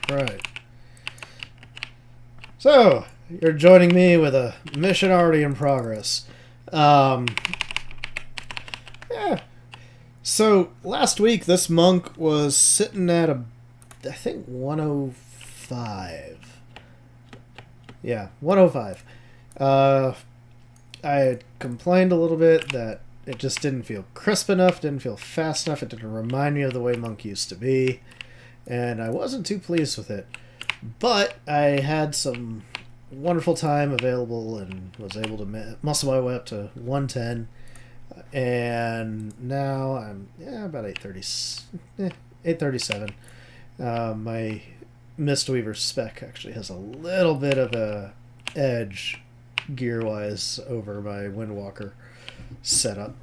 Right. So, you're joining me with a mission already in progress. Um, yeah. So, last week, this monk was sitting at I think, 105. Yeah, 105. Uh, I had complained a little bit that it just didn't feel crisp enough, didn't feel fast enough, it didn't remind me of the way Monk used to be, and I wasn't too pleased with it. But I had some wonderful time available and was able to muscle my way up to 110, and now I'm about 837. My Mistweaver spec actually has a little bit of a edge gear-wise over my Windwalker setup.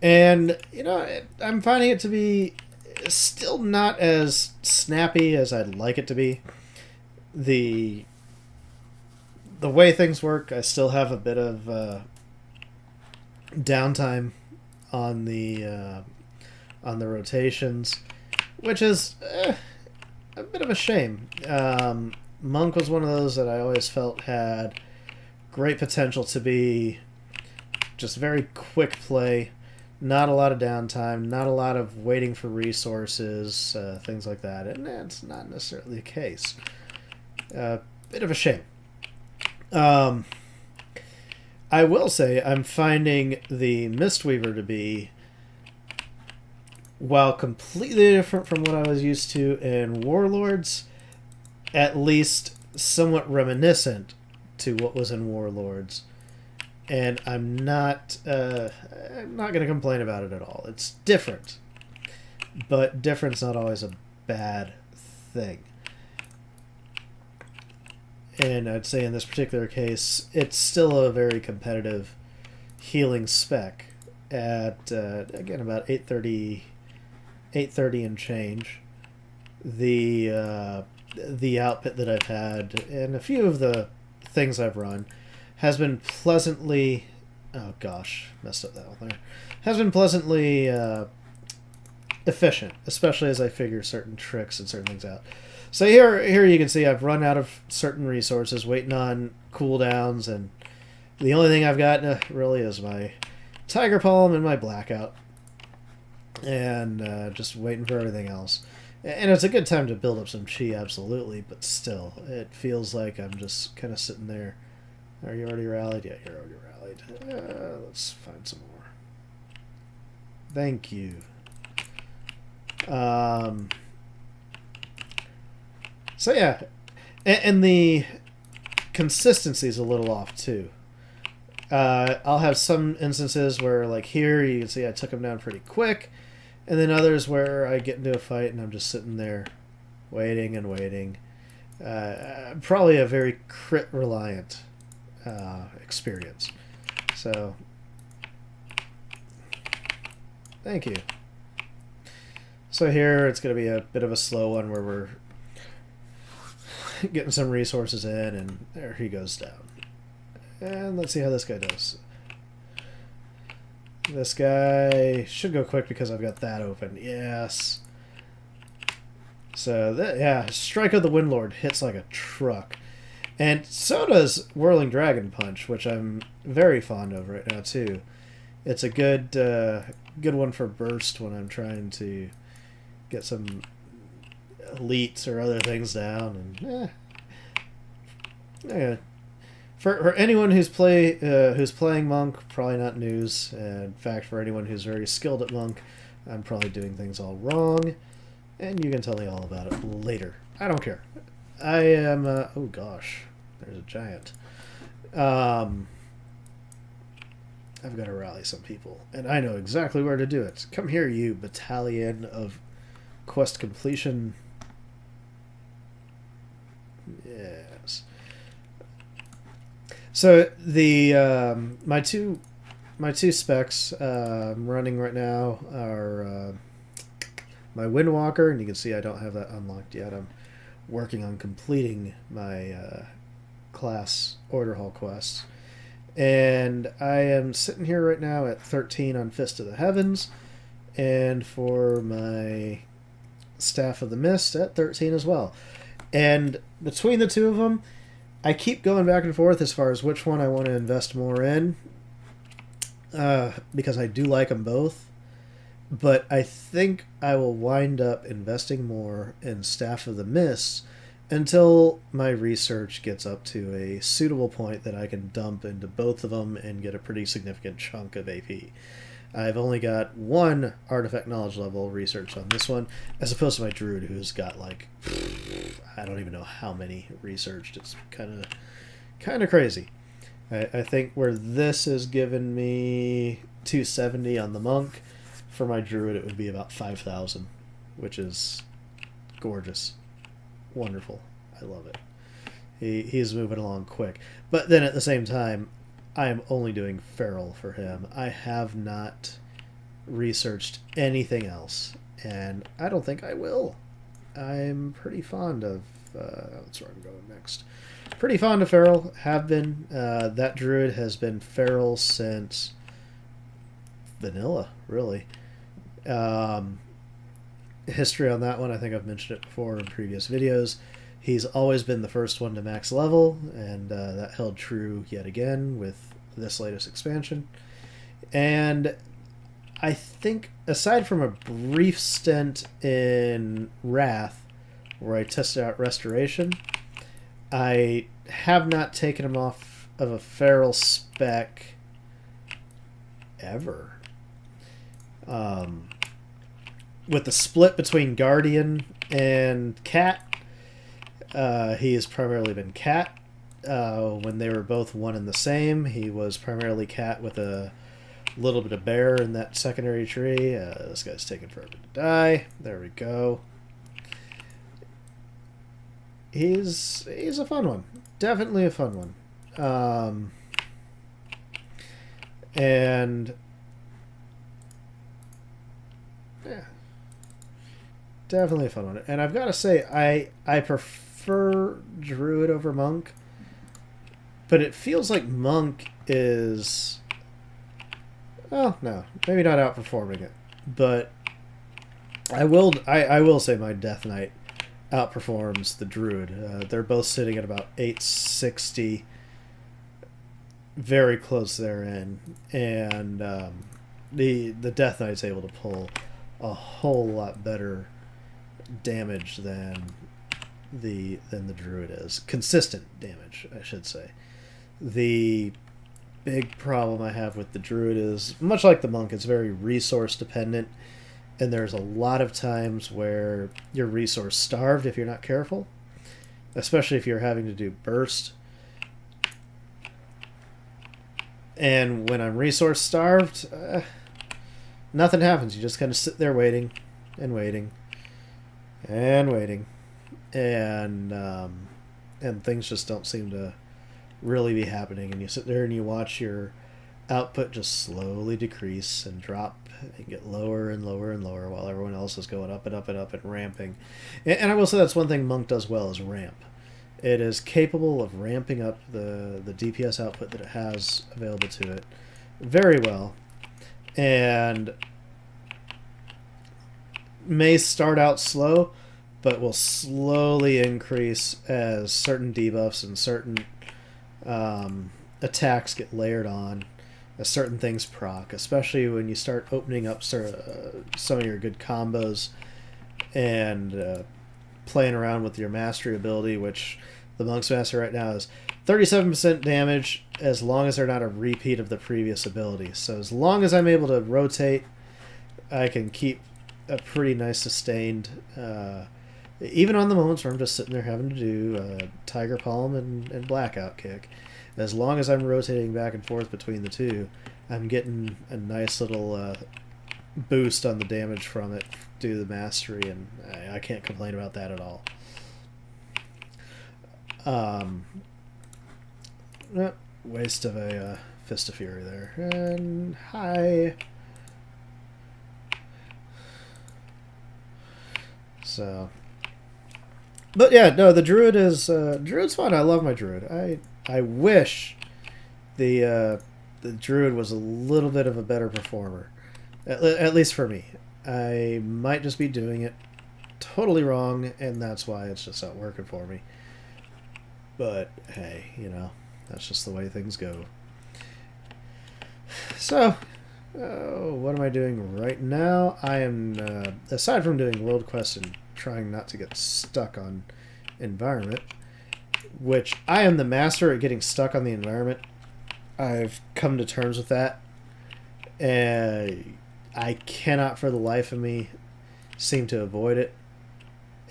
And, I'm finding it to be still not as snappy as I'd like it to be. The way things work, I still have a bit of downtime on the rotations, which is a bit of a shame. Monk was one of those that I always felt had great potential to be just very quick play, not a lot of downtime, not a lot of waiting for resources, things like that, and that's not necessarily the case. Bit of a shame. I will say I'm finding the Mistweaver to be, while completely different from what I was used to in Warlords, at least somewhat reminiscent to what was in Warlords. And I'm not going to complain about it at all. It's different, but different's not always a bad thing. And I'd say in this particular case, it's still a very competitive healing spec at, again, about 830 and change. The outfit that I've had and a few of the things I've run has been pleasantly... Oh gosh, messed up that one there. Has been pleasantly efficient, especially as I figure certain tricks and certain things out. So here you can see I've run out of certain resources, waiting on cooldowns, and the only thing I've got really is my Tiger Palm and my Blackout. And just waiting for everything else. And it's a good time to build up some chi, absolutely, but still, it feels like I'm just kind of sitting there. Are you already rallied? Yeah, you're already rallied. Let's find some more. Thank you. So yeah, and the consistency is a little off too. I'll have some instances where, like here, you can see I took him down pretty quick, and then others where I get into a fight and I'm just sitting there waiting and waiting. Probably a very crit reliant experience. So, thank you. So here it's going to be a bit of a slow one where we're getting some resources in, and there he goes down. And let's see how this guy does. This guy should go quick because I've got that open. Yes. So, Strike of the Windlord hits like a truck. And so does Whirling Dragon Punch, which I'm very fond of right now, too. It's a good one for burst when I'm trying to get some elites or other things down. And, For anyone who's playing Monk, probably not news. In fact, for anyone who's very skilled at Monk, I'm probably doing things all wrong, and you can tell me all about it later. I don't care. I am... oh gosh, there's a giant. I've got to rally some people, and I know exactly where to do it. Come here, you battalion of quest completion. Yes. So the my two specs I'm running right now are my Windwalker, and you can see I don't have that unlocked yet. I'm working on completing my class order hall quests, and I am sitting here right now at 13 on Fist of the Heavens, and for my Staff of the Mist at 13 as well. And between the two of them, I keep going back and forth as far as which one I want to invest more in, because I do like them both. But I think I will wind up investing more in Staff of the Mist until my research gets up to a suitable point that I can dump into both of them and get a pretty significant chunk of AP. I've only got one artifact knowledge level research on this one, as opposed to my druid, who's got like, I don't even know how many researched. It's kind of crazy. I think where this has given me 270 on the monk, for my druid it would be about 5,000, which is gorgeous, wonderful. I love it. He's moving along quick, but then at the same time, I am only doing feral for him. I have not researched anything else, and I don't think I will. I'm pretty fond of... that's where I'm going next. Pretty fond of feral. Have been. That druid has been feral since vanilla, really. History on that one, I think I've mentioned it before in previous videos. He's always been the first one to max level, and that held true yet again with this latest expansion. And I think, aside from a brief stint in Wrath, where I tested out Restoration, I have not taken him off of a feral spec ever. With the split between Guardian and Cat, he has primarily been Cat. When they were both one and the same, he was primarily Cat with a little bit of bear in that secondary tree. This guy's taking forever to die. There we go. He's a fun one. Definitely a fun one. And yeah, definitely a fun one. And I've got to say, I prefer Druid over Monk, but it feels like Monk is, well, no, maybe not outperforming it, but I will say my Death Knight outperforms the Druid. They're both sitting at about 860, very close therein, and the Death Knight's able to pull a whole lot better damage than the Druid is. Consistent damage, I should say. The big problem I have with the Druid is, much like the Monk, it's very resource dependent. And there's a lot of times where you're resource starved if you're not careful, especially if you're having to do burst. And when I'm resource starved, nothing happens. You just kind of sit there waiting and waiting and waiting, and things just don't seem to really be happening. And you sit there and you watch your output just slowly decrease and drop and get lower and lower and lower while everyone else is going up and up and up and ramping. And I will say that's one thing Monk does well, is ramp. It is capable of ramping up the DPS output that it has available to it very well, and may start out slow, but will slowly increase as certain debuffs and certain attacks get layered on, as certain things proc, especially when you start opening up some of your good combos and playing around with your mastery ability, which the Monk's Master right now is 37% damage as long as they're not a repeat of the previous ability. So as long as I'm able to rotate, I can keep a pretty nice sustained, even on the moments where I'm just sitting there having to do Tiger Palm and Blackout Kick. As long as I'm rotating back and forth between the two, I'm getting a nice little boost on the damage from it due to the mastery, and I can't complain about that at all. Waste of a Fist of Fury there. And hi. So, but yeah, no, the Druid is Druid's fun. I love my Druid. I wish the Druid was a little bit of a better performer, at least for me. I might just be doing it totally wrong, and that's why it's just not working for me. But hey, that's just the way things go. So, what am I doing right now? I am, aside from doing world quests and trying not to get stuck on environment, which I am the master at getting stuck on the environment. I've come to terms with that. And I cannot for the life of me seem to avoid it.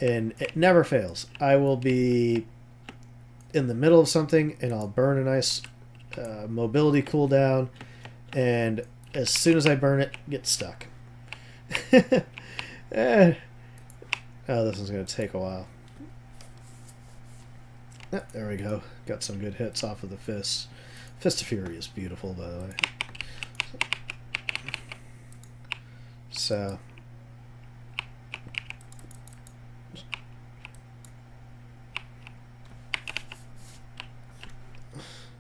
And it never fails. I will be in the middle of something and I'll burn a nice mobility cooldown, and as soon as I burn it, get stuck. Oh, this is going to take a while. There we go. Got some good hits off of the fist. Fist of Fury is beautiful, by the way. So,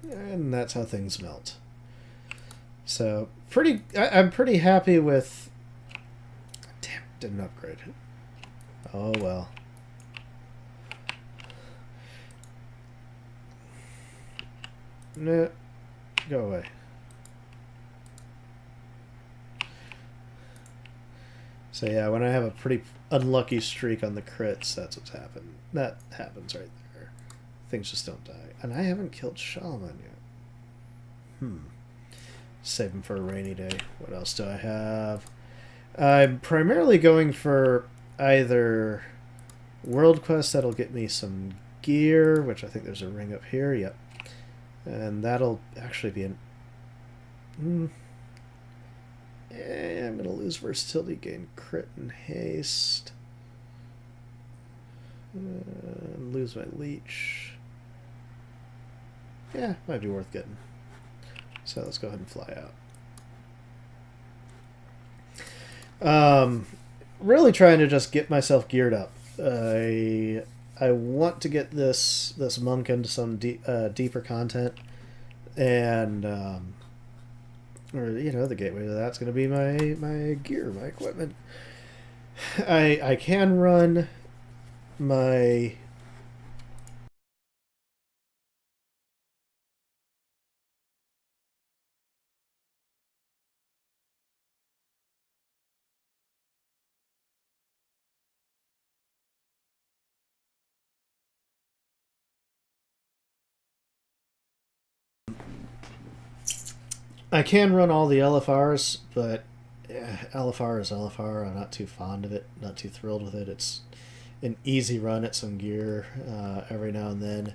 and that's how things melt. So, I'm pretty happy with... Damn, didn't upgrade. Oh, well. No, go away. So yeah, when I have a pretty unlucky streak on the crits, that's what's happened. That happens right there. Things just don't die. And I haven't killed Shaman yet. Save him for a rainy day. What else do I have? I'm primarily going for either world quests that'll get me some gear, which I think there's a ring up here. Yep. And that'll actually be an... I'm going to lose versatility, gain crit and haste. Lose my leech. Yeah, might be worth getting. So let's go ahead and fly out. Really trying to just get myself geared up. I want to get this monk into some deeper content, and the gateway to that's going to be my gear, my equipment. I can run my... I can run all the LFRs, but LFR is LFR. I'm not too fond of it, not too thrilled with it. It's an easy run at some gear every now and then,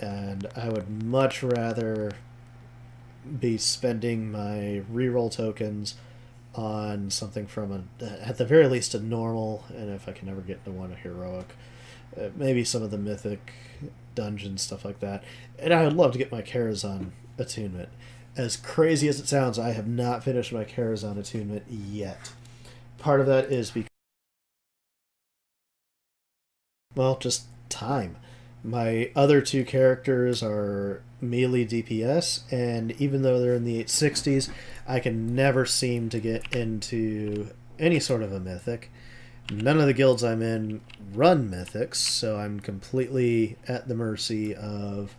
and I would much rather be spending my reroll tokens on something from at the very least a normal, and if I can ever get into one, a heroic, maybe some of the mythic dungeons, stuff like that. And I would love to get my Karazhan attunement. As crazy as it sounds, I have not finished my Karazhan attunement yet. Part of that is because, well, just time. My other two characters are melee DPS, and even though they're in the 860s, I can never seem to get into any sort of a mythic. None of the guilds I'm in run mythics, so I'm completely at the mercy of...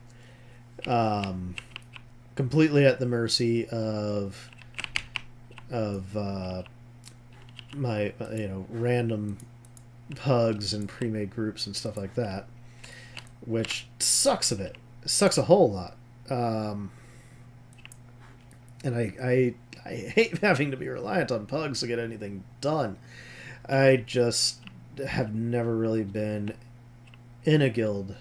my random pugs and pre-made groups and stuff like that, which sucks a bit. It sucks a whole lot. And I hate having to be reliant on pugs to get anything done. I just have never really been in a guild,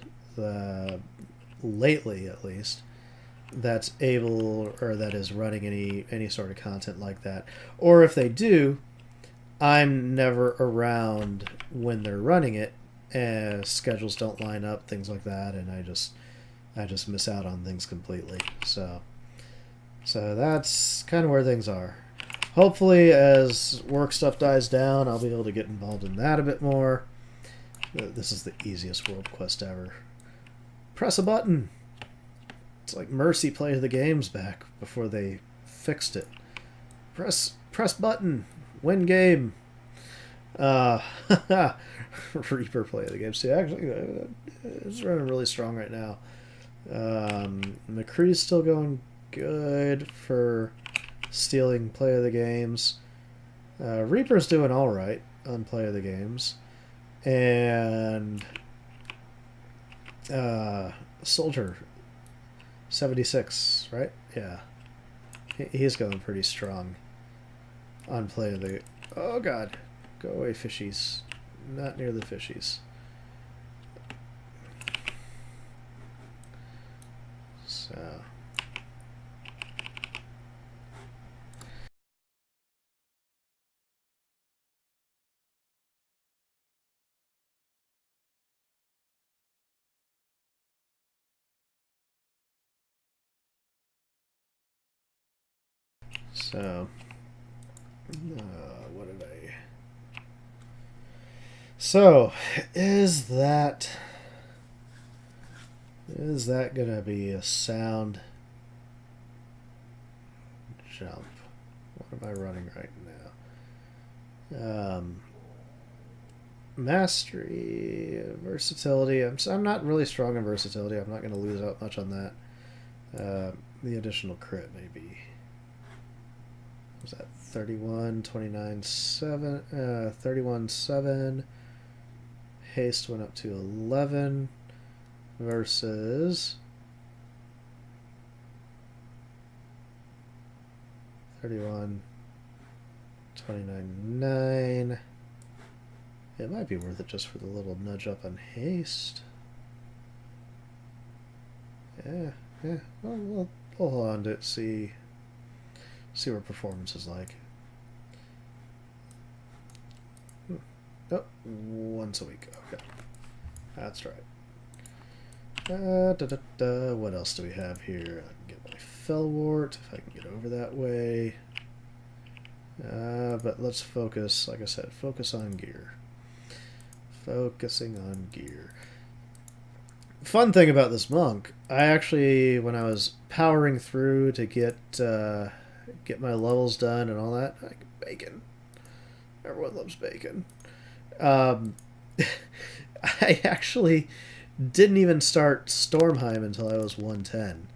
lately at least, that's able or that is running any sort of content like that. Or if they do, I'm never around when they're running it, and schedules don't line up, things like that, and I just miss out on things completely. So that's kind of where things are. Hopefully, as work stuff dies down, I'll be able to get involved in that a bit more. This is the easiest world quest ever. Press a button. It's like Mercy Play the games back before they fixed it. Press button. Win game. Uh, Reaper play of the game. See, actually, it's running really strong right now. McCree's still going good for stealing play of the games. Reaper's doing all right on play of the games, and Soldier 76, right? Yeah, he's going pretty strong on play of the. Oh God, go away, fishies! Not near the fishies. So. So, what did I? So, is that gonna be a sound jump? What am I running right now? Mastery, versatility. I'm not really strong in versatility. I'm not going to lose out much on that. The additional crit maybe. Was that 31, 29, 7, 31, 7. Haste went up to 11 versus 31, 29, 9. It might be worth it just for the little nudge up on haste. Yeah. Well, we'll hold on to it, see what performance is like. Oh, once a week. Okay. That's right. What else do we have here? I can get my Fellwort if I can get over that way. But let's focus, like I said, focus on gear. Focusing on gear. Fun thing about this monk, I actually, when I was powering through to get my levels done and all that, bacon. Everyone loves bacon. I actually didn't even start Stormheim until I was 110.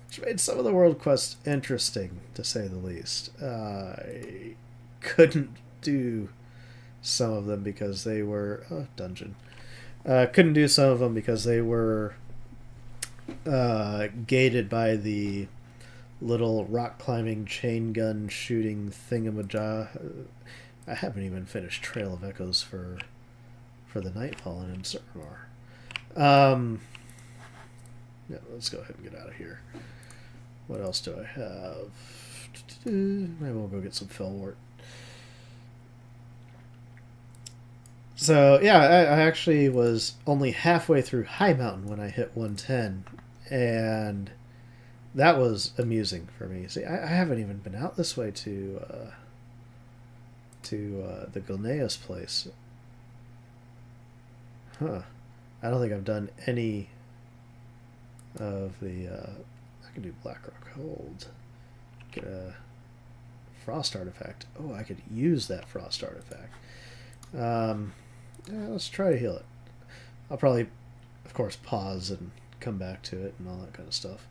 Which made some of the world quests interesting, to say the least. I couldn't do some of them because they were... Oh, dungeon. Couldn't do some of them because they were gated by the little rock climbing chain gun shooting thingamajah. I haven't even finished Trail of Echoes for the Nightfallen in Suramar. Yeah, let's go ahead and get out of here. What else do I have? Maybe we'll go get some Fellwort. So, yeah, I actually was only halfway through High Mountain when I hit 110, and that was amusing for me. See, I haven't even been out this way to the Gilneas place. Huh. I don't think I've done any of the... I can do Blackrock Hold. Get a Frost Artifact. Oh, I could use that Frost Artifact. Yeah, let's try to heal it. I'll probably, of course, pause and come back to it and all that kind of stuff.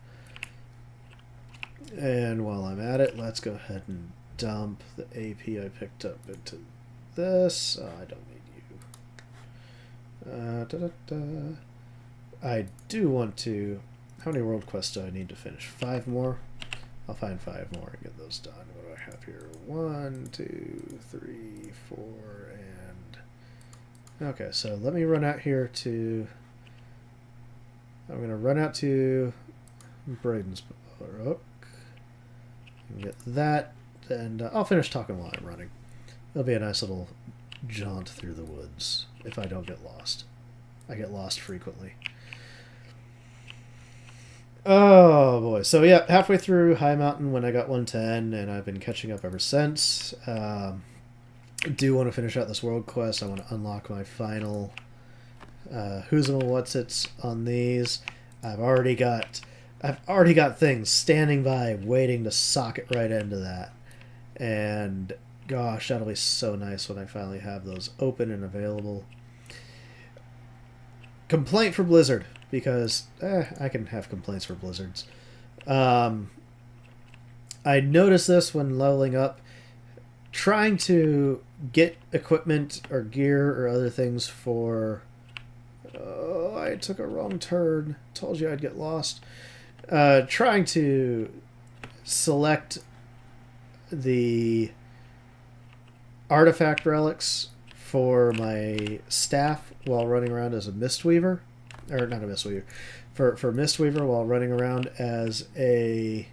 And while I'm at it, let's go ahead and dump the AP I picked up into this. Oh, I don't need you. I do want to... How many world quests do I need to finish? 5 more? I'll find 5 more and get those done. What do I have here? 1, 2, 3, 4, and... Okay, so let me run out here to... I'm going to run out to Braden's Brook and get that, and I'll finish talking while I'm running. It'll be a nice little jaunt through the woods if I don't get lost. I get lost frequently. Oh boy, so yeah, halfway through High Mountain when I got 110, and I've been catching up ever since. I do want to finish out this world quest. I want to unlock my final who's and what's it's on these. I've already got things standing by waiting to sock it right into that. And Gosh, that'll be so nice when I finally have those open and available. Complaint for Blizzard, because I can have complaints for Blizzards. I noticed this when leveling up. Trying to get equipment or gear or other things for... Oh, I took a wrong turn. Told you I'd get lost. Trying to select the artifact relics for my staff while running around as a Mistweaver. Or not a Mistweaver. For Mistweaver while running around as a...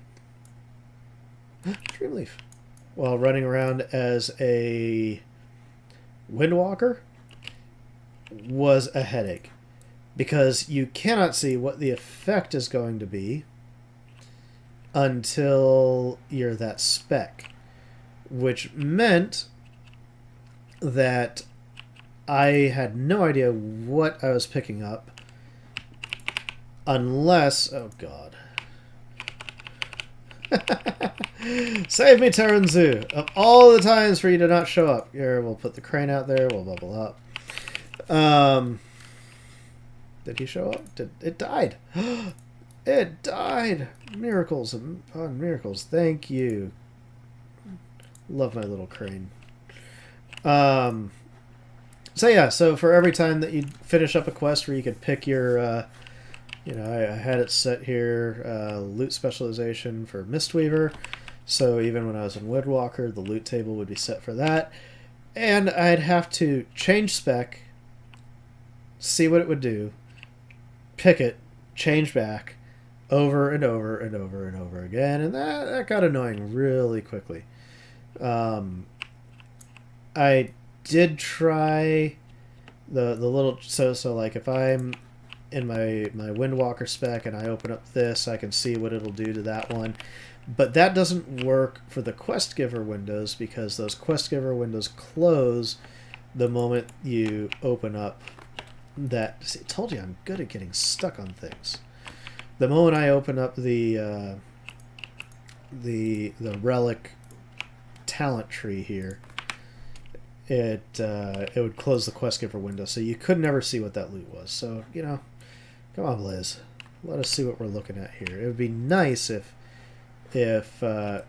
Dreamleaf. While running around as a Windwalker was a headache. Because you cannot see what the effect is going to be until you're that spec. Which meant that I had no idea what I was picking up unless... Oh, God. Save me, Terranzu! Of all the times for you to not show up. Here, we'll put the crane out there. We'll bubble up. Did he show up? It died. It died! Miracles upon miracles. Thank you. Love my little crane. So yeah, so for every time that you finish up a quest where you could pick your... I had it set here, loot specialization for Mistweaver. So even when I was in Windwalker, the loot table would be set for that. And I'd have to change spec, see what it would do, pick it, change back, over and over and over and over again. And that got annoying really quickly. I did try the little... So like if I'm in my Windwalker spec and I open up this, I can see what it'll do to that one. But that doesn't work for the quest giver windows because those quest giver windows close the moment you open up that... See, I told you I'm good at getting stuck on things. The moment I open up the relic talent tree here, it would close the quest giver window, so you could never see what that loot was. So, come on, Blizz. Let us see what we're looking at here. It would be nice if I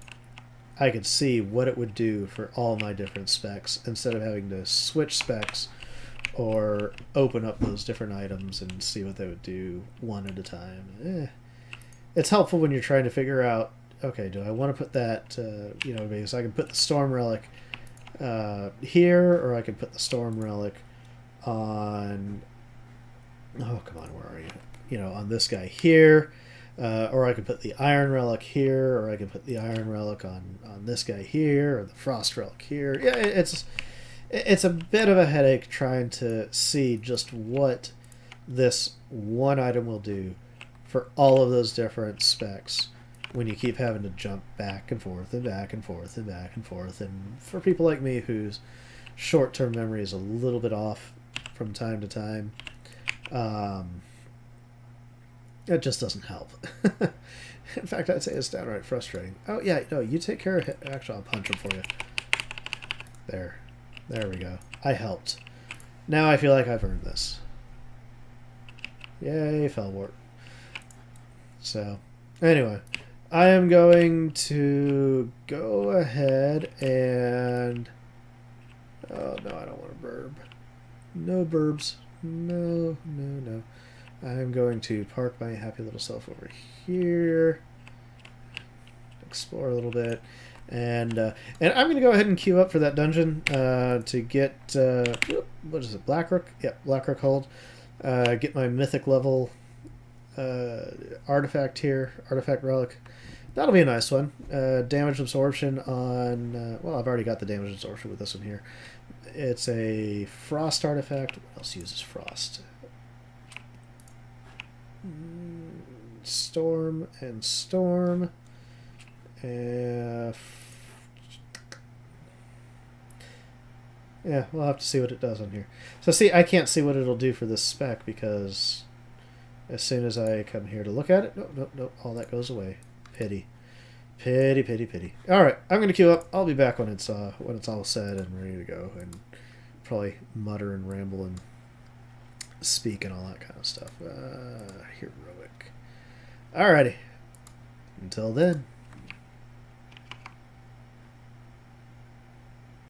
could see what it would do for all my different specs instead of having to switch specs or open up those different items and see what they would do one at a time. It's helpful when you're trying to figure out, okay, do I want to put that, because I can put the Storm Relic here, or I can put the Storm Relic on... Oh, come on, where are you? On this guy here. Or I could put the Iron Relic here, or I could put the Iron Relic on this guy here, or the Frost Relic here. Yeah, it's a bit of a headache trying to see just what this one item will do for all of those different specs when you keep having to jump back and forth and back and forth and back and forth. And for people like me whose short-term memory is a little bit off from time to time, it just doesn't help. In fact, I'd say it's downright frustrating. Oh, yeah, no, you take care of it. Actually, I'll punch him for you. There. There we go. I helped. Now I feel like I've earned this. Yay, Felwart. So, anyway, I am going to go ahead and... Oh, no, I don't want a burb. No burbs. No, no, no. I'm going to park my happy little self over here, explore a little bit, and I'm going to go ahead and queue up for that dungeon to get, what is it, Blackrook? Yep, Blackrook Hold. Get my mythic level artifact here, artifact relic. That'll be a nice one. Damage absorption on, well, I've already got the damage absorption with this one here. It's a frost artifact. What else uses frost? Storm and storm. Yeah, we'll have to see what it does on here. So see, I can't see what it'll do for this spec because as soon as I come here to look at it, nope, all that goes away. Pity. Pity, pity, pity. All right, I'm gonna queue up. I'll be back when it's all said and ready to go, and probably mutter and ramble and speak and all that kind of stuff. Heroic. Alrighty. Until then.